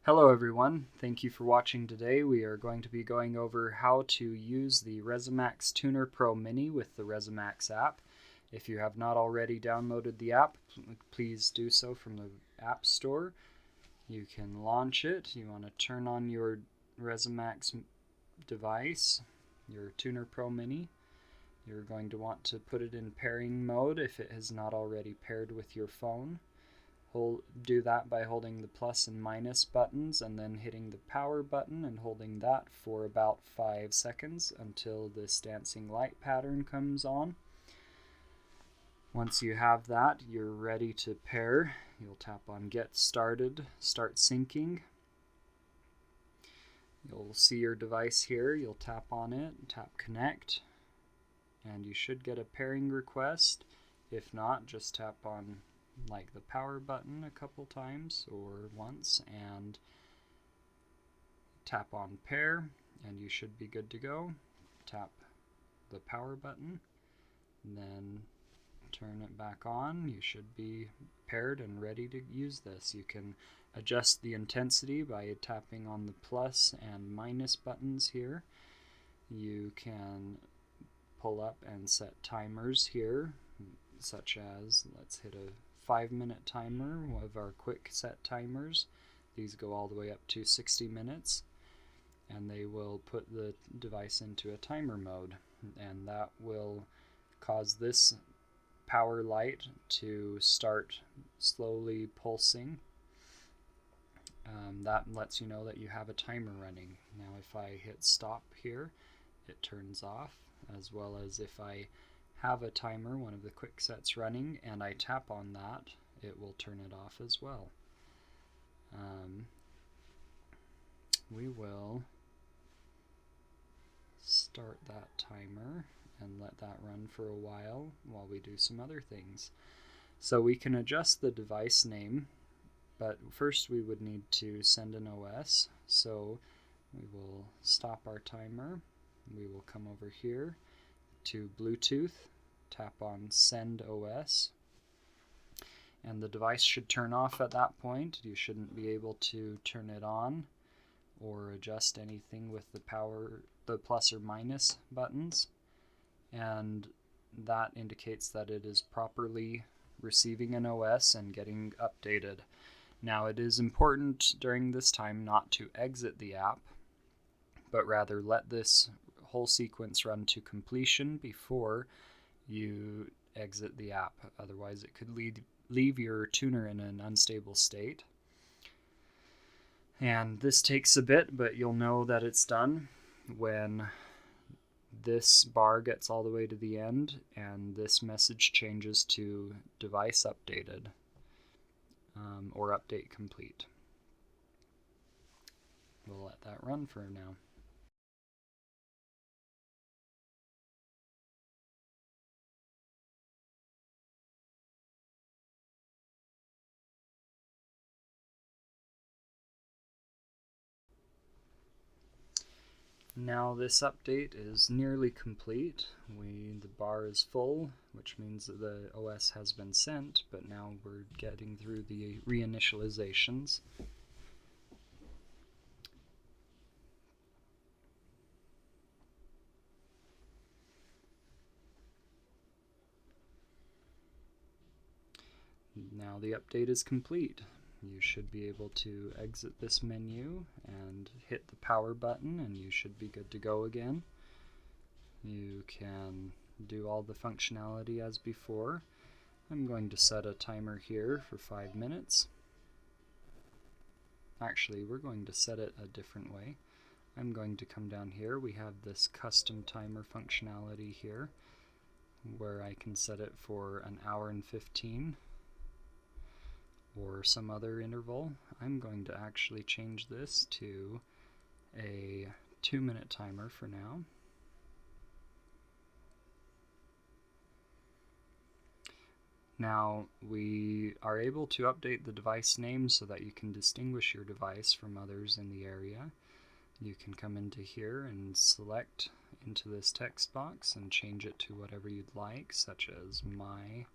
Hello everyone, thank you for watching today. We are going to be going over how to use the Rezzimax Tuner Pro Mini with the Rezzimax app. If you have not already downloaded the app, please do so from the App Store. You can launch it. You want to turn on your Rezzimax device, your Tuner Pro Mini. You're going to want to put it in pairing mode if it has not already paired with your phone. Do that by holding the plus and minus buttons and then hitting the power button and holding that for about 5 seconds until this dancing light pattern comes on. Once you have that, you're ready to pair. You'll tap on Get Started, Start Syncing. You'll see your device here. You'll tap on it, tap Connect, and you should get a pairing request. If not, just tap on the power button a couple times or once and tap on pair and you should be good to go. Tap the power button and then turn it back on. You should be paired and ready to use this. You can adjust the intensity by tapping on the plus and minus buttons here. You can pull up and set timers here, such as, let's hit a 5-minute timer, one of our quick set timers. These go all the way up to 60 minutes and they will put the device into a timer mode, and that will cause this power light to start slowly pulsing. That lets you know that you have a timer running. Now if I hit stop here, it turns off, as well as if I have a timer, one of the quick sets running, and I tap on that, it will turn it off as well. We will start that timer and let that run for a while we do some other things. So we can adjust the device name, but first we would need to send an OS. So we will stop our timer. We will come over here to Bluetooth, tap on Send OS, and the device should turn off at that point. You shouldn't be able to turn it on or adjust anything with the plus or minus buttons, and that indicates that it is properly receiving an OS and getting updated. Now it is important during this time not to exit the app, but rather let this whole sequence run to completion before you exit the app. Otherwise it could leave your tuner in an unstable state. And this takes a bit, but you'll know that it's done when this bar gets all the way to the end and this message changes to device updated or update complete. We'll let that run for now. Now this update is nearly complete. The bar is full, which means that the OS has been sent, but now we're getting through the reinitializations. Now the update is complete. You should be able to exit this menu and hit the power button and you should be good to go again. You can do all the functionality as before. I'm going to set a timer here for 5 minutes. Actually, we're going to set it a different way. I'm going to come down here. We have this custom timer functionality here where I can set it for an hour and 15 or some other interval. I'm going to actually change this to a 2-minute timer for now. Now we are able to update the device name so that you can distinguish your device from others in the area. You can come into here and select into this text box and change it to whatever you'd like, such as my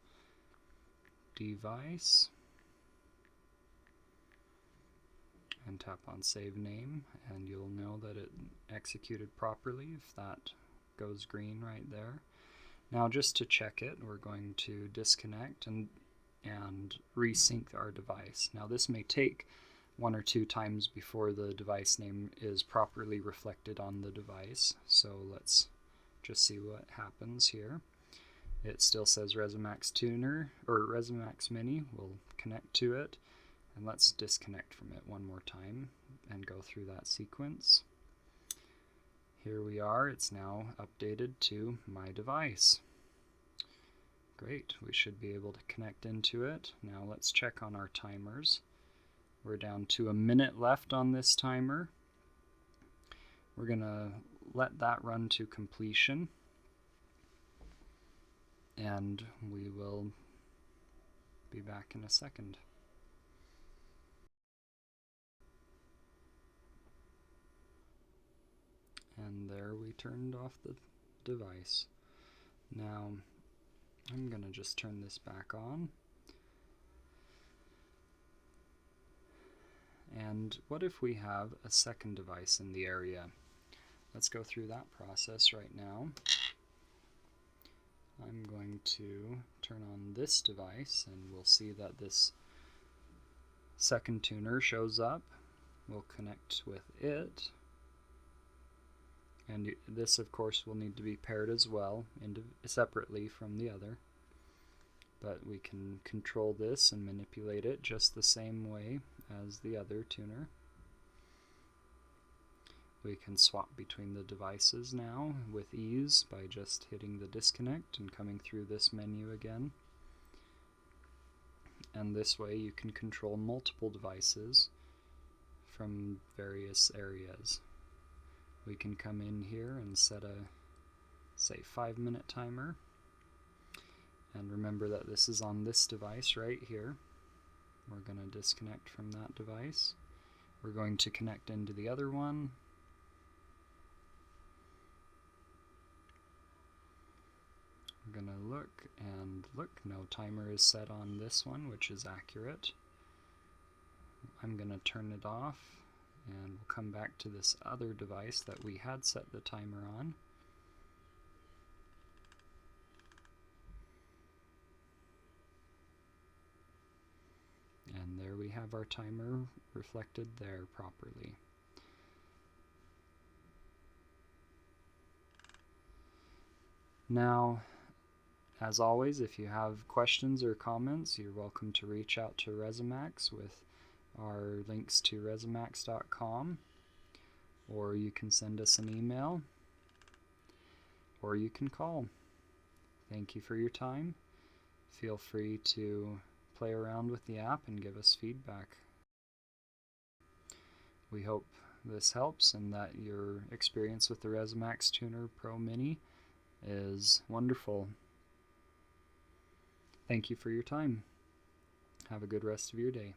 device. and tap on Save Name, and you'll know that it executed properly if that goes green right there. Now, just to check it, we're going to disconnect and resync our device. Now, this may take 1 or 2 times before the device name is properly reflected on the device, so let's just see what happens here. It still says Rezzimax Tuner, or Rezzimax Mini. We'll connect to it, and let's disconnect from it one more time and go through that sequence. Here we are, it's now updated to my device. Great, we should be able to connect into it. Now let's check on our timers. We're down to 1 minute left on this timer. We're going to let that run to completion, and we will be back in a second. And there we turned off the device. Now I'm going to just turn this back on. And what if we have a second device in the area? Let's go through that process right now. I'm going to turn on this device, and we'll see that this second tuner shows up. We'll connect with it. And this, of course, will need to be paired as well, separately from the other. But we can control this and manipulate it just the same way as the other tuner. We can swap between the devices now with ease by just hitting the disconnect and coming through this menu again. And this way you can control multiple devices from various areas. We can come in here and set a, say, 5-minute timer. And remember that this is on this device right here. We're going to disconnect from that device. We're going to connect into the other one. We're going to look, and look, no timer is set on this one, which is accurate. I'm going to turn it off, and we'll come back to this other device that we had set the timer on. And there we have our timer reflected there properly. Now, as always, if you have questions or comments, you're welcome to reach out to Rezzimax with our links to rezzimax.com, or you can send us an email, or you can call. Thank you for your time. Feel free to play around with the app and give us feedback. We hope this helps and that your experience with the Rezzimax Tuner Pro Mini is wonderful. Thank you for your time. Have a good rest of your day.